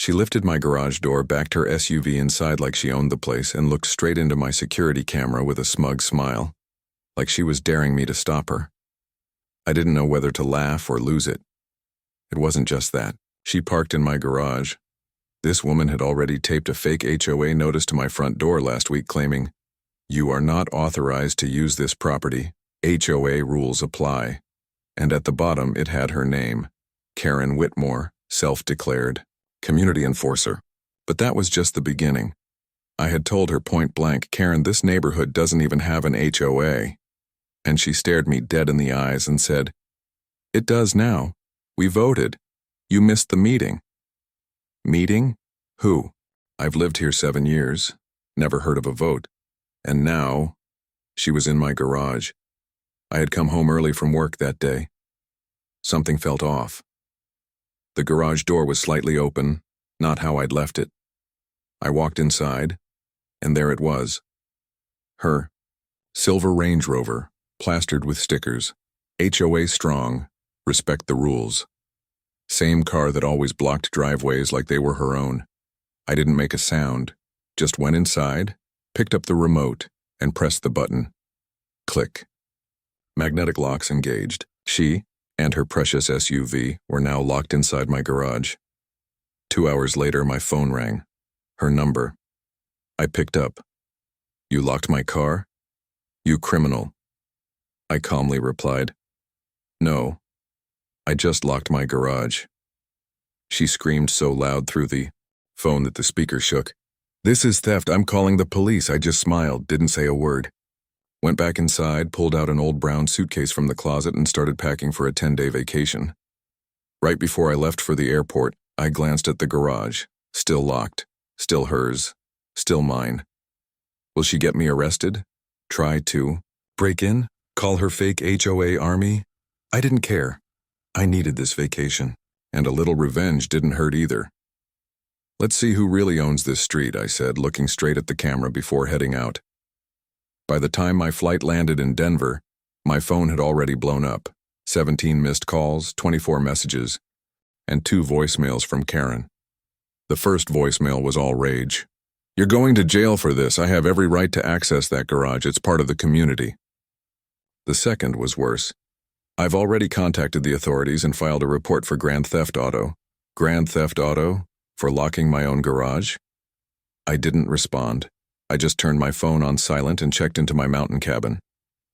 She lifted my garage door, backed her SUV inside like she owned the place, and looked straight into my security camera with a smug smile, like she was daring me to stop her. I didn't know whether to laugh or lose it. It wasn't just that. She parked in my garage. This woman had already taped a fake HOA notice to my front door last week claiming, "You are not authorized to use this property. HOA rules apply." And at the bottom it had her name, Karen Whitmore, self-declared community enforcer. But that was just the beginning. I had told her point blank, "Karen, this neighborhood doesn't even have an HOA." And she stared me dead in the eyes and said, "It does now. We voted. You missed the meeting." Meeting? Who? I've lived here 7 years, never heard of a vote. And now, she was in my garage. I had come home early from work that day. Something felt off. The garage door was slightly open, not how I'd left it. I walked inside, and there it was. Her silver Range Rover, plastered with stickers. HOA strong, respect the rules. Same car that always blocked driveways like they were her own. I didn't make a sound, just went inside, picked up the remote, and pressed the button. Click. Magnetic locks engaged. She and her precious SUV were now locked inside my garage. 2 hours later, my phone rang. Her number. I picked up. "You locked my car? You criminal." I calmly replied, "No, I just locked my garage." She screamed so loud through the phone that the speaker shook. "This is theft. I'm calling the police." I just smiled, didn't say a word. Went back inside, pulled out an old brown suitcase from the closet, and started packing for a 10-day vacation. Right before I left for the airport, I glanced at the garage. Still locked. Still hers. Still mine. Will she get me arrested? Try to break in? Call her fake HOA army? I didn't care. I needed this vacation, and a little revenge didn't hurt either. "Let's see who really owns this street," I said, looking straight at the camera before heading out. By the time my flight landed in Denver, my phone had already blown up. 17 missed calls, 24 messages, and 2 voicemails from Karen. The first voicemail was all rage. "You're going to jail for this. I have every right to access that garage. It's part of the community." The second was worse. "I've already contacted the authorities and filed a report for grand theft auto." Grand theft auto? For locking my own garage? I didn't respond. I just turned my phone on silent and checked into my mountain cabin.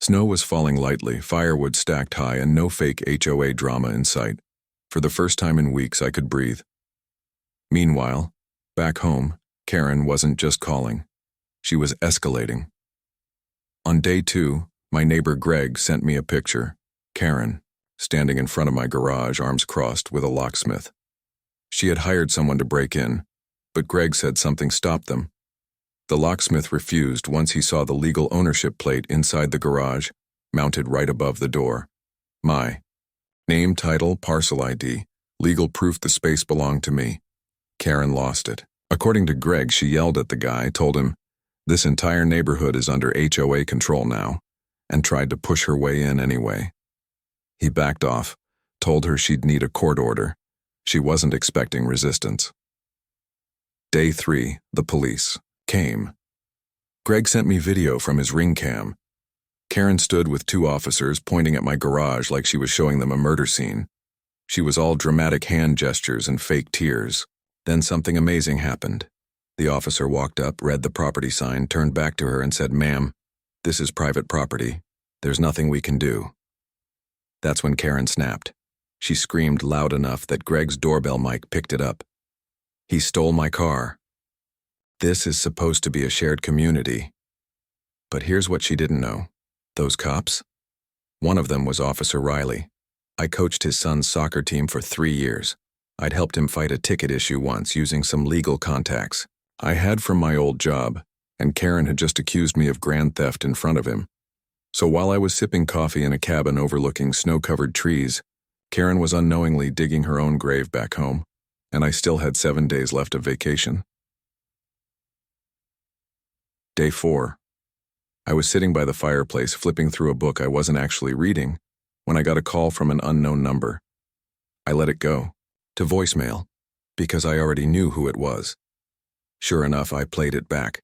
Snow was falling lightly, firewood stacked high, and no fake HOA drama in sight. For the first time in weeks, I could breathe. Meanwhile, back home, Karen wasn't just calling. She was escalating. On day 2, my neighbor Greg sent me a picture. Karen, standing in front of my garage, arms crossed, with a locksmith. She had hired someone to break in, but Greg said something stopped them. The locksmith refused once he saw the legal ownership plate inside the garage, mounted right above the door. My name, title, parcel ID, legal proof the space belonged to me. Karen lost it. According to Greg, she yelled at the guy, told him, "This entire neighborhood is under HOA control now," and tried to push her way in anyway. He backed off, told her she'd need a court order. She wasn't expecting resistance. Day 3, the police came. Greg sent me video from his ring cam. Karen stood with 2 officers pointing at my garage like she was showing them a murder scene. She was all dramatic hand gestures and fake tears. Then something amazing happened. The officer walked up, read the property sign, turned back to her and said, "Ma'am, this is private property. There's nothing we can do." That's when Karen snapped. She screamed loud enough that Greg's doorbell mic picked it up. "He stole my car. This is supposed to be a shared community." But here's what she didn't know. Those cops? One of them was Officer Riley. I coached his son's soccer team for 3 years. I'd helped him fight a ticket issue once using some legal contacts I had from my old job, and Karen had just accused me of grand theft in front of him. So while I was sipping coffee in a cabin overlooking snow-covered trees, Karen was unknowingly digging her own grave back home, and I still had 7 days left of vacation. Day 4. I was sitting by the fireplace flipping through a book I wasn't actually reading when I got a call from an unknown number. I let it go to voicemail because I already knew who it was. Sure enough, I played it back.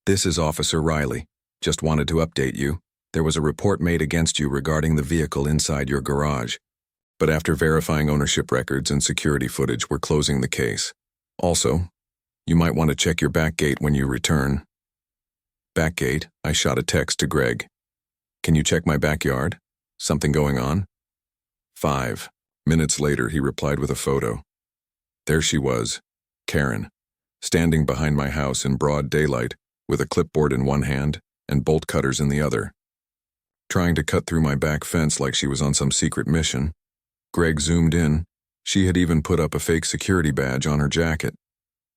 "This is Officer Riley. Just wanted to update you. There was a report made against you regarding the vehicle inside your garage. But after verifying ownership records and security footage, we're closing the case. Also, you might want to check your back gate when you return." Back gate, I shot a text to Greg. "Can you check my backyard? Something going on?" 5 minutes later, he replied with a photo. There she was, Karen, standing behind my house in broad daylight, with a clipboard in one hand and bolt cutters in the other, trying to cut through my back fence like she was on some secret mission. Greg zoomed in. She had even put up a fake security badge on her jacket.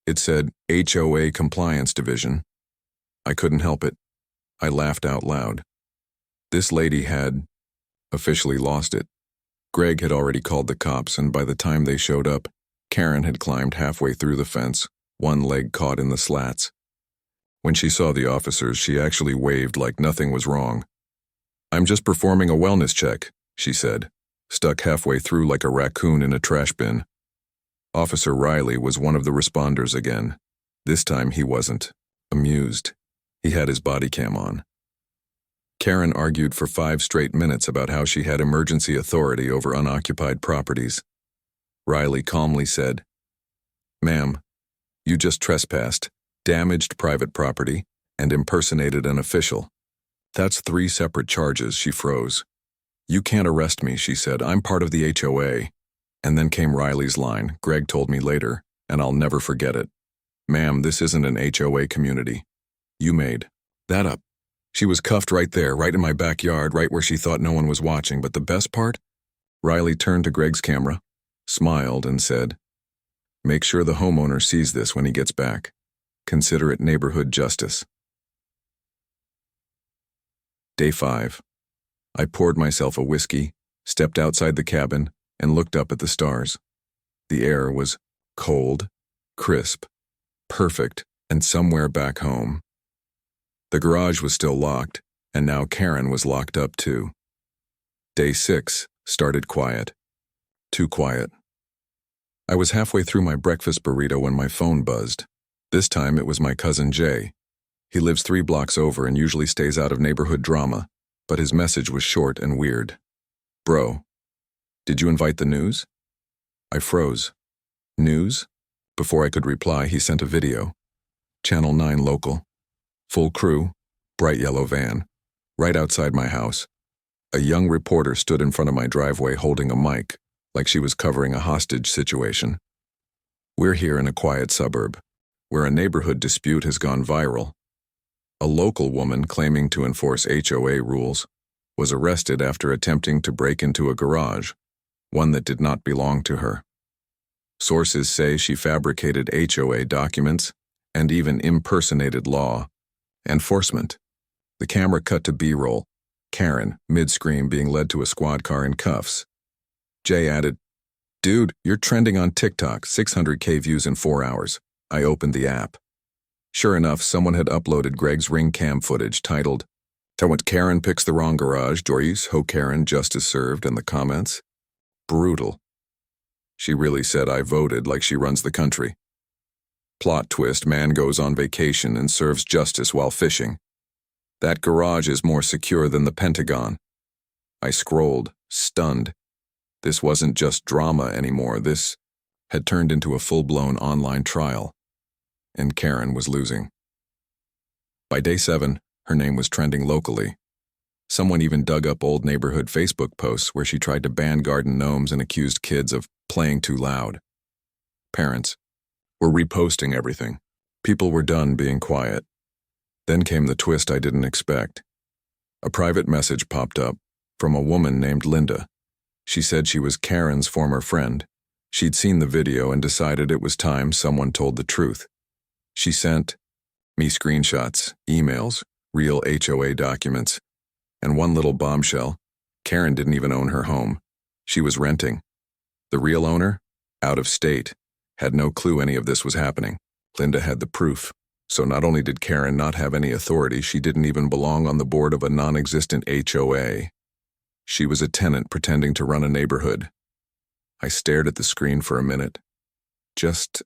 It said HOA Compliance Division. I couldn't help it. I laughed out loud. This lady had officially lost it. Greg had already called the cops, and by the time they showed up, Karen had climbed halfway through the fence, one leg caught in the slats. When she saw the officers, she actually waved like nothing was wrong. "I'm just performing a wellness check," she said, stuck halfway through like a raccoon in a trash bin. Officer Riley was one of the responders again. This time he wasn't amused. He had his body cam on. Karen argued for 5 straight minutes about how she had emergency authority over unoccupied properties. Riley calmly said, "Ma'am, you just trespassed, damaged private property, and impersonated an official. That's 3 separate charges." She froze. "You can't arrest me," she said. "I'm part of the HOA." And then came Riley's line, Greg told me later, and I'll never forget it. "Ma'am, this isn't an HOA community. You made that up." She was cuffed right there, right in my backyard, right where she thought no one was watching. But the best part? Riley turned to Greg's camera, smiled, and said, "Make sure the homeowner sees this when he gets back. Consider it neighborhood justice." Day 5. I poured myself a whiskey, stepped outside the cabin, and looked up at the stars. The air was cold, crisp, perfect, and somewhere back home. The garage was still locked, and now Karen was locked up too. Day 6 started quiet. Too quiet. I was halfway through my breakfast burrito when my phone buzzed. This time it was my cousin Jay. He lives 3 blocks over and usually stays out of neighborhood drama, but his message was short and weird. "Bro, did you invite the news?" I froze. "News?" Before I could reply, he sent a video. Channel 9 local. Full crew, bright yellow van. Right outside my house. A young reporter stood in front of my driveway holding a mic, like she was covering a hostage situation. "We're here in a quiet suburb, where a neighborhood dispute has gone viral. A local woman claiming to enforce HOA rules was arrested after attempting to break into a garage, one that did not belong to her. Sources say she fabricated HOA documents and even impersonated law enforcement." The camera cut to B-roll, Karen, mid-scream, being led to a squad car in cuffs. Jay added, "Dude, you're trending on TikTok, 600K views in 4 hours. I opened the app. Sure enough, someone had uploaded Greg's ring cam footage titled, "Tawant Karen picks the wrong garage, Doris Ho Karen justice served," and the comments? Brutal. She really said I voted like she runs the country. Plot twist, man goes on vacation and serves justice while fishing. That garage is more secure than the Pentagon. I scrolled, stunned. This wasn't just drama anymore. This had turned into a full-blown online trial. And Karen was losing. By day 7, her name was trending locally. Someone even dug up old neighborhood Facebook posts where she tried to ban garden gnomes and accused kids of playing too loud. Parents were reposting everything. People were done being quiet. Then came the twist I didn't expect. A private message popped up from a woman named Linda. She said she was Karen's former friend. She'd seen the video and decided it was time someone told the truth. She sent me screenshots, emails, real HOA documents, and one little bombshell. Karen didn't even own her home. She was renting. The real owner, out of state, had no clue any of this was happening. Linda had the proof. So not only did Karen not have any authority, she didn't even belong on the board of a non-existent HOA. She was a tenant pretending to run a neighborhood. I stared at the screen for a minute. Just